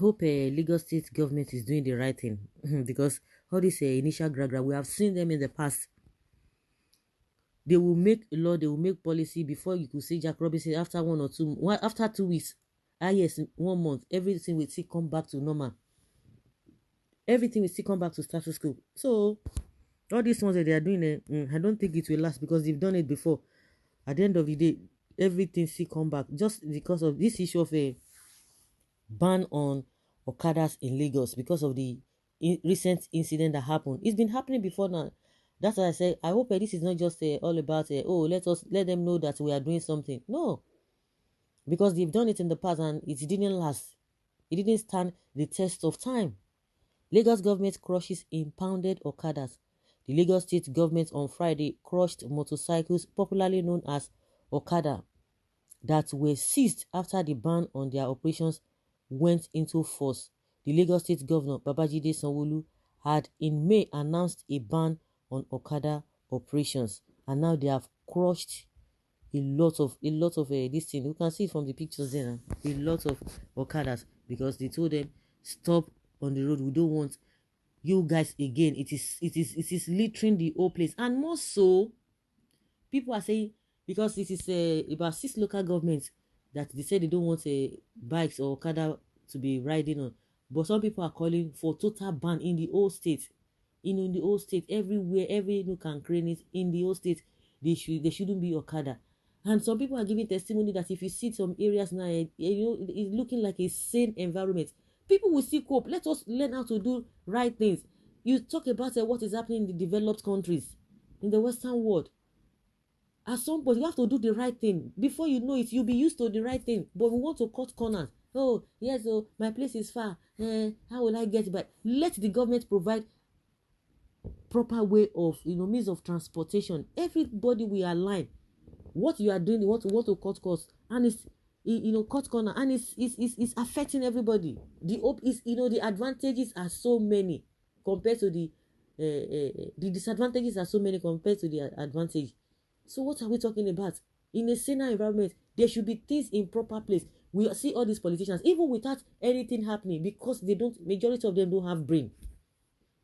hope Lagos State government is doing the right thing because all this initial gragra, we have seen them in the past. They will make a law, they will make policy before you could see Jack Robinson after after 2 weeks, yes, 1 month, everything will still come back to normal. Everything will still come back to status quo. So all these ones that they are doing, I don't think it will last because they've done it before. At the end of the day, everything still come back just because of this issue of a ban on Okadas in Lagos because of the recent incident that happened. It's been happening before now. That's why I say I hope this is not just all about oh, let them know that we are doing something. No, because they've done it in the past and it didn't last. It didn't stand the test of time. Lagos government crushes impounded Okadas. The Lagos State government on Friday crushed motorcycles popularly known as Okada that were seized after the ban on their operations went into force. The Lagos State Governor Babajide Sanwo-Olu had in May announced a ban on Okada operations, and now they have crushed a lot of this thing. You can see it from the pictures there. A lot of Okadas because they told them stop on the road. We don't want you guys again. It is littering the whole place, and more so, people are saying because it is about 6 local governments that they say they don't want bikes or Okada to be riding on. But some people are calling for total ban in the whole state. In the whole state, everywhere, every nook and cranny in the whole state, they shouldn't be Okada. And some people are giving testimony that if you see some areas now, it's looking like a sane environment. People will still cope. Let us learn how to do right things. You talk about what is happening in the developed countries, in the Western world. At some point, you have to do the right thing. Before you know it, you'll be used to the right thing. But we want to cut corners. Oh, yes, oh, my place is far. How will I get back? Let the government provide proper way of, means of transportation. Everybody will align. What you are doing, you want to cut costs. And it's, cut corner. And it's affecting everybody. The hope is, the advantages are so many compared to the disadvantages are so many compared to the advantage. So what are we talking about? In a saner environment, there should be things in proper place. We see all these politicians, even without anything happening, because majority of them don't have brain.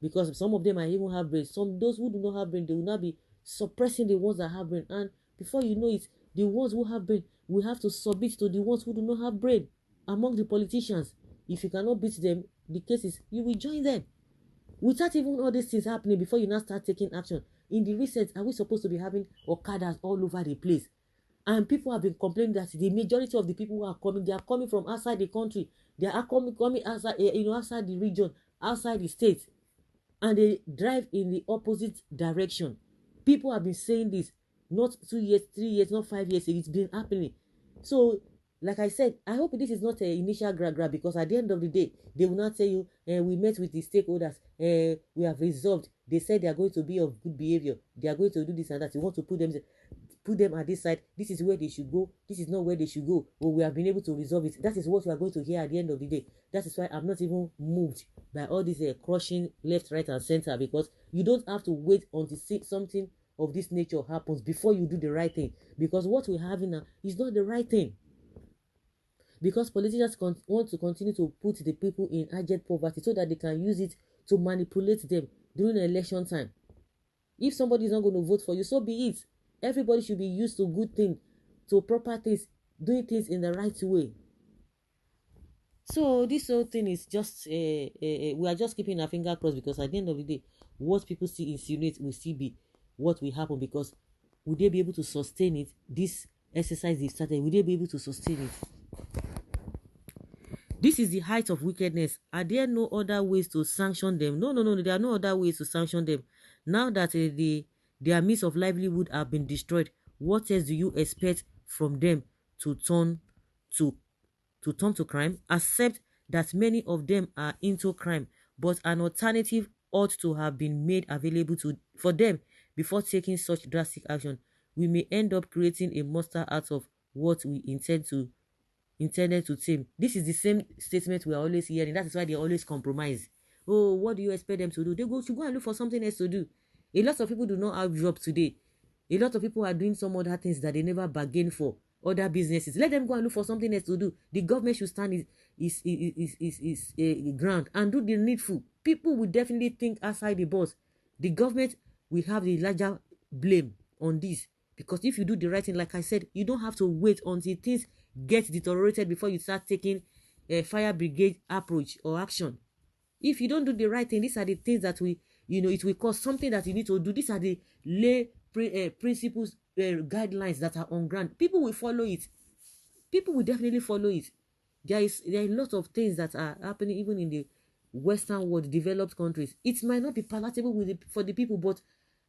Because some of them might even have brain. Those who do not have brain, they will not be suppressing the ones that have brain. And before you know it, the ones who have brain will have to submit to the ones who do not have brain among the politicians. If you cannot beat them, the case is you will join them. Without even all these things happening, before you now start taking action. In the recent, are we supposed to be having Okadas all over the place? And people have been complaining that the majority of the people who are coming, they are coming from outside the country. They are coming outside, outside the region, outside the state. And they drive in the opposite direction. People have been saying this, not 2 years, 3 years, not 5 years. It's been happening. So, like I said, I hope this is not an initial grab because at the end of the day, they will not tell you, we met with the stakeholders, we have resolved. They said they are going to be of good behavior. They are going to do this and that. You want to put them at this side. This is where they should go. This is not where they should go. But we have been able to resolve it. That is what we are going to hear at the end of the day. That is why I'm not even moved by all this crushing left, right, and center, because you don't have to wait until something of this nature happens before you do the right thing. Because what we're having now is not the right thing. Because politicians want to continue to put the people in abject poverty so that they can use it to manipulate them during election time. If somebody is not going to vote for you, so be it. Everybody should be used to good things, to proper things, doing things in the right way. So this whole thing is just, we are just keeping our finger crossed because at the end of the day, what people see insinuate will still be what will happen, because will they be able to sustain it? This exercise they started, will they be able to sustain it? This is the height of wickedness. Are there no other ways to sanction them? No. There are no other ways to sanction them. Now that their means of livelihood have been destroyed, what else do you expect from them to turn to crime? Accept that many of them are into crime, but an alternative ought to have been made available for them before taking such drastic action. We may end up creating a monster out of what we intended to tame. This is the same statement we are always hearing. That is why they always compromise. Oh, what do you expect them to do? They should go and look for something else to do. A lot of people do not have jobs today. A lot of people are doing some other things that they never bargained for. other businesses. Let them go and look for something else to do. The government should stand his ground and do the needful. People will definitely think outside the box. The government will have the larger blame on this, because if you do the right thing, like I said, you don't have to wait until things get deteriorated before you start taking a fire brigade approach or action. If you don't do the right thing, these are the things that it will cause something that you need to do. These are the principles, guidelines that are on ground. People will follow it. People will definitely follow it. There are a lot of things that are happening even in the Western world, developed countries. It might not be palatable for the people, but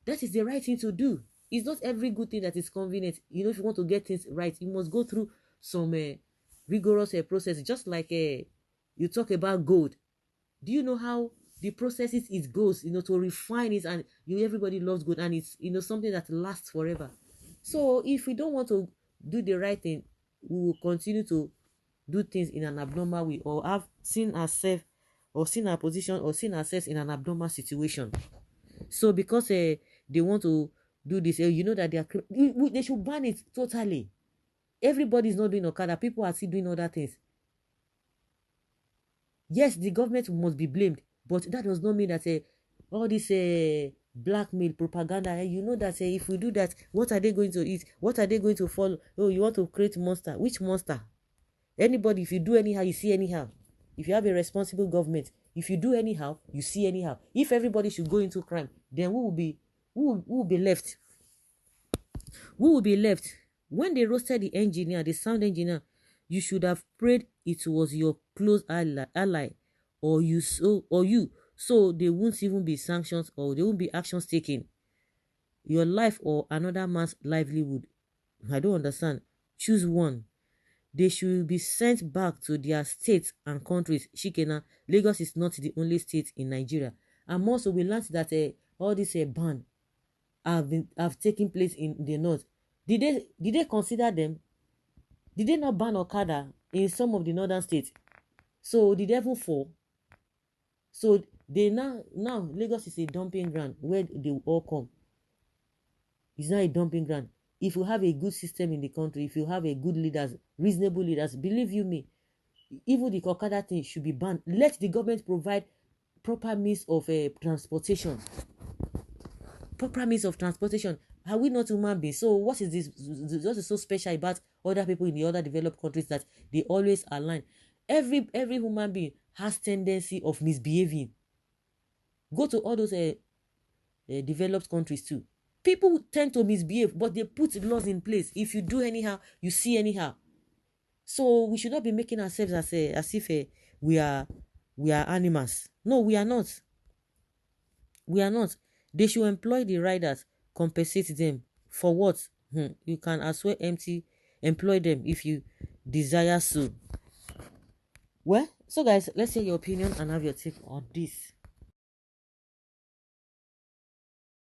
that is the right thing to do. It's not every good thing that is convenient. If you want to get things right, you must go through some rigorous process. Just like you talk about gold. Do you know how the processes it goes, to refine it, and everybody loves gold, and it's something that lasts forever. So if we don't want to do the right thing, we will continue to do things in an abnormal way, or have seen ourselves, or seen our position, or seen ourselves in an abnormal situation. So because they want to do this, that they should ban it totally. Everybody is not doing Okada. People are still doing other things. Yes, the government must be blamed, but that does not mean that all this blackmail propaganda, that if we do that, what are they going to eat? What are they going to follow? Oh, you want to create monster? Which monster? Anybody, if you do anyhow, you see anyhow. If you have a responsible government, if you do anyhow, you see anyhow. If everybody should go into crime, then who will be left? Who will be left? When they roasted the engineer, the sound engineer, you should have prayed it was your close ally, or you, so they won't even be sanctions, or there won't be actions taken. Your life or another man's livelihood. I don't understand. Choose one. They should be sent back to their states and countries. Shikena, Lagos is not the only state in Nigeria. And also, we learned that all this ban have taken place in the north. Did they consider them? Did they not ban Okada in some of the northern states? So did they even fall? So they now Lagos is a dumping ground where they will all come. It's not a dumping ground. If you have a good system in the country, if you have a good leaders, reasonable leaders, believe you me, even the Okada thing should be banned. Let the government provide proper means of transportation. Proper means of transportation. Are we not human beings? So what is this? What is so special about other people in the other developed countries that they always align? Every human being has tendency of misbehaving. Go to all those developed countries too. People tend to misbehave, but they put laws in place. If you do anyhow, you see anyhow. So we should not be making ourselves as if we are animals. No, we are not. We are not. They should employ the riders, compensate them. For what? You can as well employ them if you desire so. Well, so guys, let's hear your opinion and have your take on this.